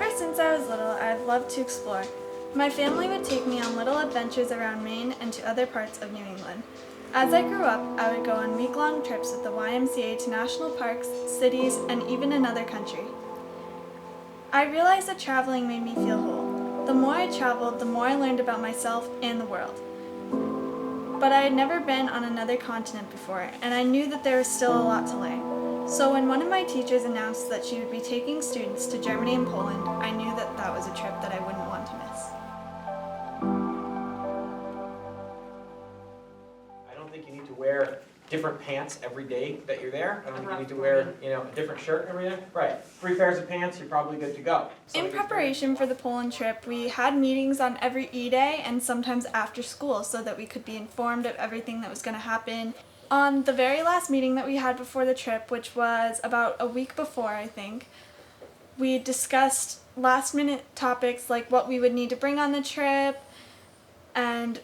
Ever since I was little, I've loved to explore. My family would take me on little adventures around Maine and to other parts of New England. As I grew up, I would go on week-long trips with the YMCA to national parks, cities, and even another country. I realized that traveling made me feel whole. The more I traveled, the more I learned about myself and the world. But I had never been on another continent before, and I knew that there was still a lot to learn. So when one of my teachers announced that she would be taking students to Germany and Poland, I knew that that was a trip that I wouldn't want to miss. I don't think you need to wear different pants every day that you're there. I don't think you need to wear, a different shirt every day. Right. 3 pairs of pants, you're probably good to go. In preparation for the Poland trip, we had meetings on every E-Day and sometimes after school so that we could be informed of everything that was going to happen. On the very last meeting that we had before the trip, which was about a week before, I think, we discussed last-minute topics like what we would need to bring on the trip and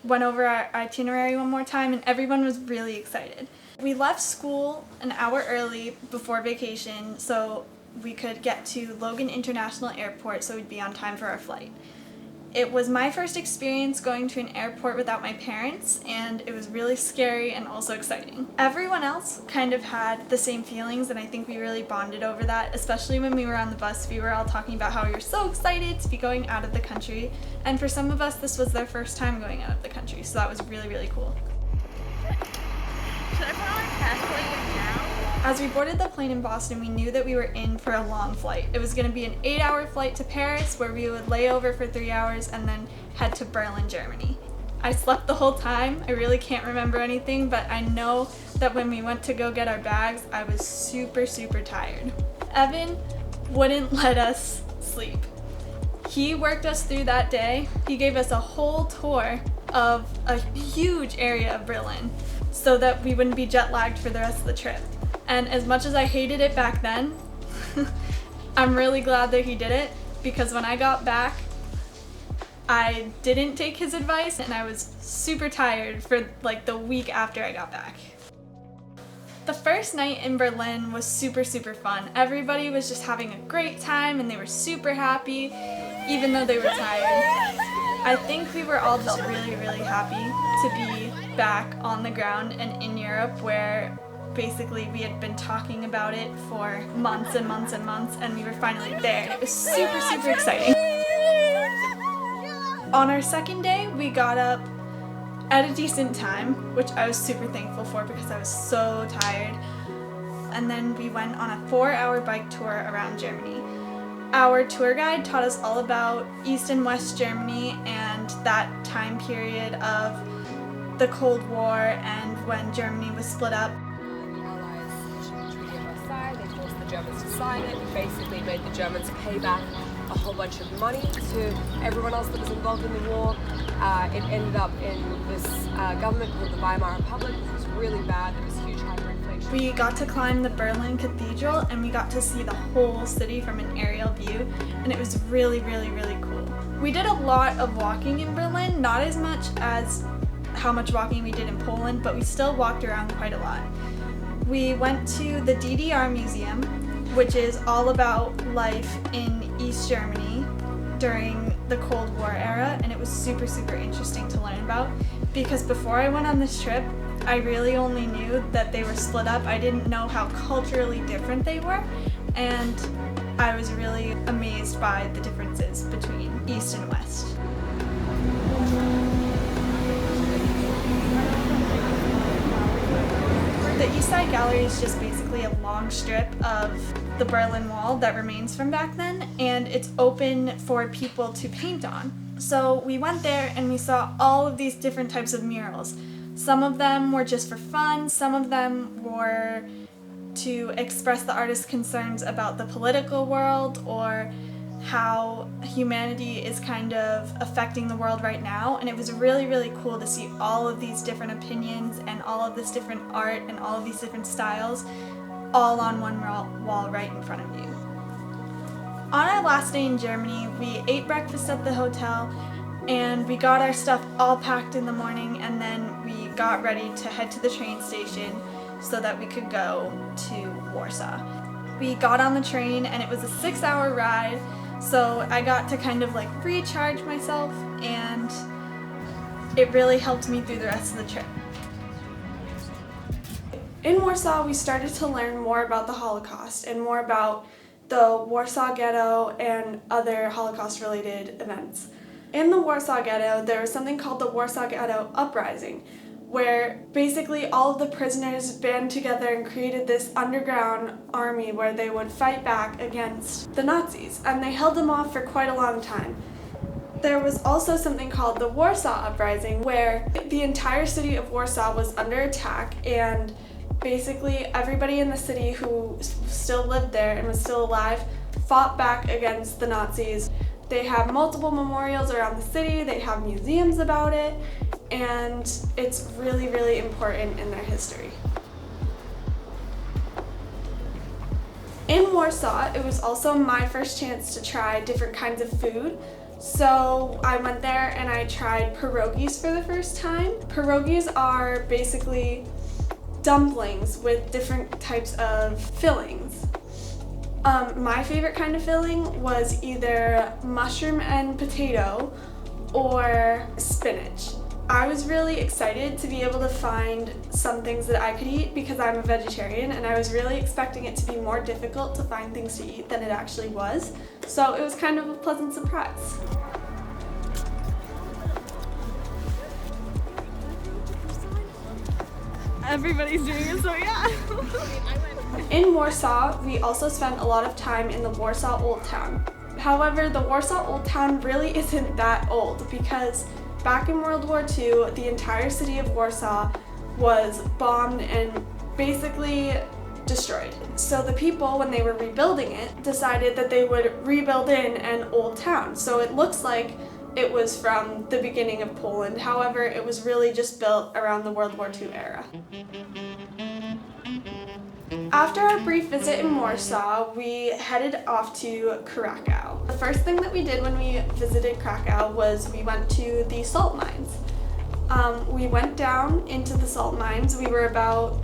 went over our itinerary one more time, and everyone was really excited. We left school an hour early before vacation so we could get to Logan International Airport so we'd be on time for our flight. It was my first experience going to an airport without my parents, and it was really scary and also exciting. Everyone else kind of had the same feelings, and I think we really bonded over that, especially when we were on the bus. We were all talking about how we were so excited to be going out of the country, and for some of us this was their first time going out of the country, so that was really, really cool. Should I put on my passport now? As we boarded the plane in Boston, we knew that we were in for a long flight. It was going to be an 8-hour flight to Paris where we would lay over for 3 hours and then head to Berlin, Germany. I slept the whole time. I really can't remember anything, but I know that when we went to go get our bags, I was super, super tired. Evan wouldn't let us sleep. He worked us through that day. He gave us a whole tour of a huge area of Berlin so that we wouldn't be jet lagged for the rest of the trip. And as much as I hated it back then, I'm really glad that he did it, because when I got back, I didn't take his advice and I was super tired for like the week after I got back. The first night in Berlin was super, super fun. Everybody was just having a great time and they were super happy, even though they were tired. I think we were all just really, really happy to be back on the ground and in Europe, where basically we had been talking about it for months and months and months, and we were finally there, and it was super, super exciting. On our second day, we got up at a decent time, which I was super thankful for because I was so tired, and then we went on a 4-hour bike tour around Germany. Our tour guide taught us all about East and West Germany and that time period of the Cold War and when Germany was split up. They forced the Germans to sign it, and basically made the Germans pay back a whole bunch of money to everyone else that was involved in the war. It ended up in this government called the Weimar Republic, which was really bad. There was huge hyperinflation. We got to climb the Berlin Cathedral and we got to see the whole city from an aerial view, and it was really, really, really cool. We did a lot of walking in Berlin, not as much as how much walking we did in Poland, but we still walked around quite a lot. We went to the DDR Museum, which is all about life in East Germany during the Cold War era, and it was super, super interesting to learn about, because before I went on this trip, I really only knew that they were split up. I didn't know how culturally different they were, and I was really amazed by the differences between East and West. The East Side Gallery is just basically a long strip of the Berlin Wall that remains from back then, and it's open for people to paint on. So we went there and we saw all of these different types of murals. Some of them were just for fun, some of them were to express the artist's concerns about the political world or how humanity is kind of affecting the world right now, and it was really, really cool to see all of these different opinions and all of this different art and all of these different styles all on one wall right in front of you. On our last day in Germany, we ate breakfast at the hotel and we got our stuff all packed in the morning, and then we got ready to head to the train station so that we could go to Warsaw. We got on the train and it was a 6-hour ride, So I got to kind of like recharge myself, and it really helped me through the rest of the trip. In Warsaw, we started to learn more about the Holocaust and more about the Warsaw Ghetto and other Holocaust-related events. In the Warsaw Ghetto, there was something called the Warsaw Ghetto Uprising, where basically all of the prisoners band together and created this underground army where they would fight back against the Nazis, and they held them off for quite a long time. There was also something called the Warsaw Uprising, where the entire city of Warsaw was under attack, and basically everybody in the city who still lived there and was still alive fought back against the Nazis. They have multiple memorials around the city, they have museums about it, and it's really, really important in their history. In Warsaw, it was also my first chance to try different kinds of food. So I went there and I tried pierogies for the first time. Pierogies are basically dumplings with different types of fillings. My favorite kind of filling was either mushroom and potato or spinach. I was really excited to be able to find some things that I could eat because I'm a vegetarian, and I was really expecting it to be more difficult to find things to eat than it actually was. So it was kind of a pleasant surprise. Everybody's doing it, so yeah. In Warsaw, we also spent a lot of time in the Warsaw Old Town. However, the Warsaw Old Town really isn't that old because back in World War II, the entire city of Warsaw was bombed and basically destroyed. So the people, when they were rebuilding it, decided that they would rebuild in an old town. So it looks like it was from the beginning of Poland. However, it was really just built around the World War II era. After our brief visit in Warsaw, we headed off to Krakow. The first thing that we did when we visited Krakow was we went to the salt mines. We went down into the salt mines. We were about,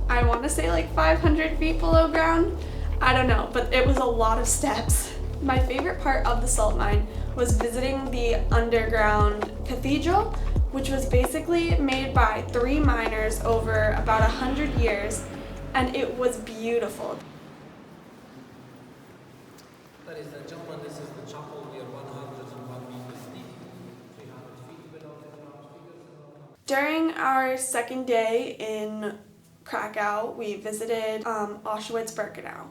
I want to say like 500 feet below ground. I don't know, but it was a lot of steps. My favorite part of the salt mine was visiting the underground cathedral, which was basically made by 3 miners over about 100 years, and it was beautiful. Ladies and gentlemen, this is the chapel. We are 101 meters deep, 300 feet below the ground. During our second day in Krakow, we visited Auschwitz-Birkenau.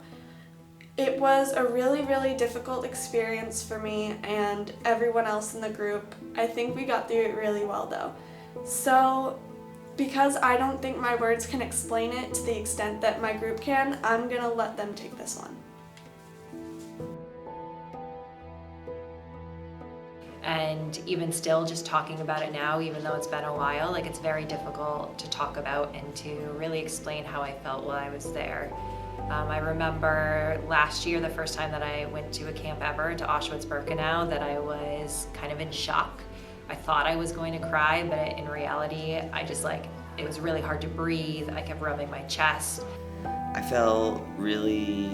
It was a really, really difficult experience for me and everyone else in the group. I think we got through it really well though. So, because I don't think my words can explain it to the extent that my group can, I'm gonna let them take this one. And even still, just talking about it now, even though it's been a while, like it's very difficult to talk about and to really explain how I felt while I was there. I remember last year, the first time that I went to a camp ever, to Auschwitz-Birkenau, that I was kind of in shock. I thought I was going to cry, but in reality, it was really hard to breathe. I kept rubbing my chest. I felt really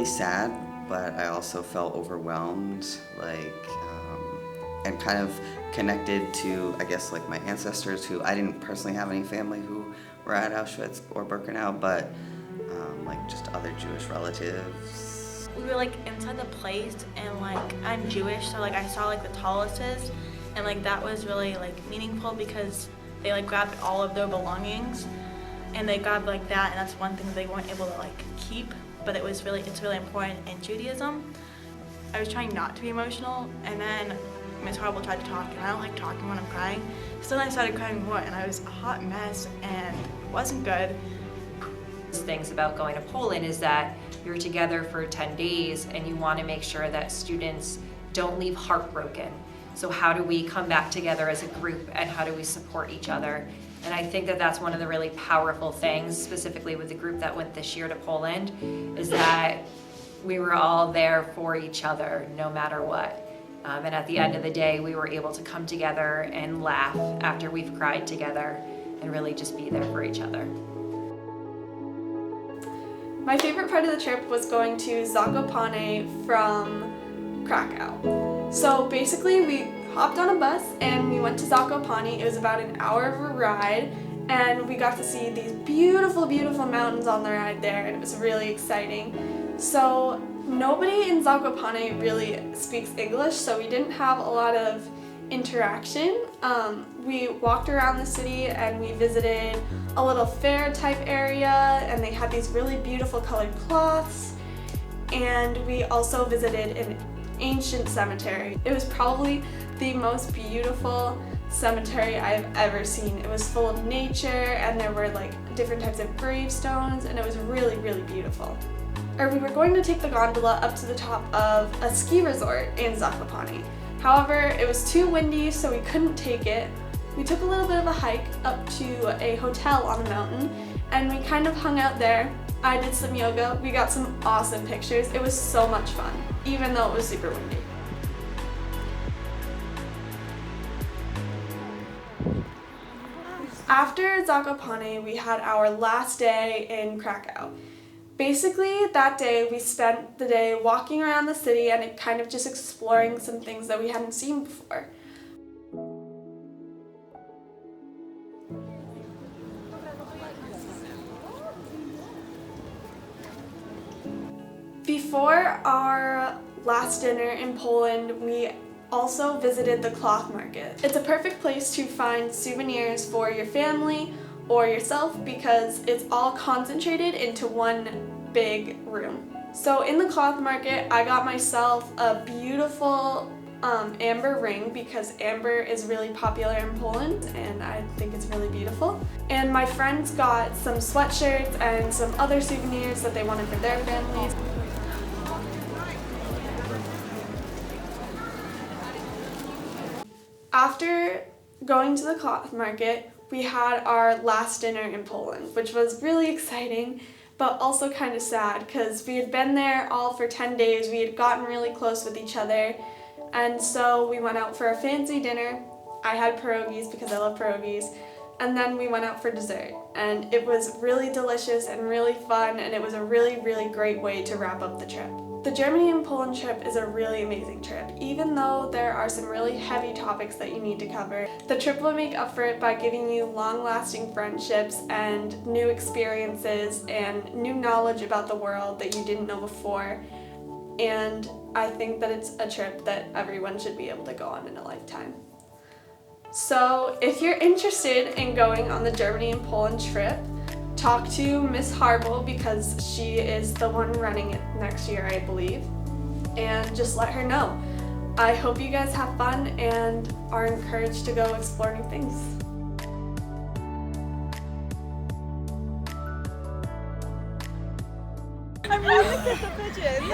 sad, but I also felt overwhelmed, and kind of connected to, I guess, like my ancestors, who I didn't personally have any family who were at Auschwitz or Birkenau, but just other Jewish relatives. We were inside the place, and I'm Jewish, so I saw the tallest, and that was really meaningful because they grabbed all of their belongings, and they grabbed that, and that's one thing they weren't able to keep, but it's really important in Judaism. I was trying not to be emotional, and then Ms. Harble tried to talk, and I don't like talking when I'm crying. So then I started crying more, and I was a hot mess, and it wasn't good. Things about going to Poland is that you're together for 10 days and you want to make sure that students don't leave heartbroken. So how do we come back together as a group, and how do we support each other? And I think that that's one of the really powerful things, specifically with the group that went this year to Poland, is that we were all there for each other no matter what. And at the end of the day, we were able to come together and laugh after we've cried together and really just be there for each other. My favorite part of the trip was going to Zakopane from Krakow. So basically we hopped on a bus and we went to Zakopane. It was about an hour of a ride, and we got to see these beautiful, beautiful mountains on the ride there, and it was really exciting. So nobody in Zakopane really speaks English, so we didn't have a lot of interaction. We walked around the city and we visited a little fair type area, and they had these really beautiful colored cloths, and we also visited an ancient cemetery. It was probably the most beautiful cemetery I've ever seen. It was full of nature, and there were like different types of gravestones, and it was really, really beautiful. We were going to take the gondola up to the top of a ski resort in Zakopane. However, it was too windy, so we couldn't take it. We took a little bit of a hike up to a hotel on the mountain, and we kind of hung out there. I did some yoga. We got some awesome pictures. It was so much fun, even though it was super windy. After Zakopane, we had our last day in Krakow. Basically, that day we spent the day walking around the city and kind of just exploring some things that we hadn't seen before. Before our last dinner in Poland, we also visited the cloth market. It's a perfect place to find souvenirs for your family or yourself because it's all concentrated into one big room. So in the cloth market, I got myself a beautiful amber ring because amber is really popular in Poland and I think it's really beautiful. And my friends got some sweatshirts and some other souvenirs that they wanted for their families. After going to the cloth market, we had our last dinner in Poland, which was really exciting, but also kind of sad because we had been there all for 10 days. We had gotten really close with each other, and so we went out for a fancy dinner. I had pierogies because I love pierogies, and then we went out for dessert, and it was really delicious and really fun, and it was a really, really great way to wrap up the trip. The Germany and Poland trip is a really amazing trip. Even though there are some really heavy topics that you need to cover, the trip will make up for it by giving you long-lasting friendships and new experiences and new knowledge about the world that you didn't know before. And I think that it's a trip that everyone should be able to go on in a lifetime. So if you're interested in going on the Germany and Poland trip, talk to Miss Harble because she is the one running it next year, I believe, and just let her know. I hope you guys have fun and are encouraged to go explore new things. I'm really good at the pigeon.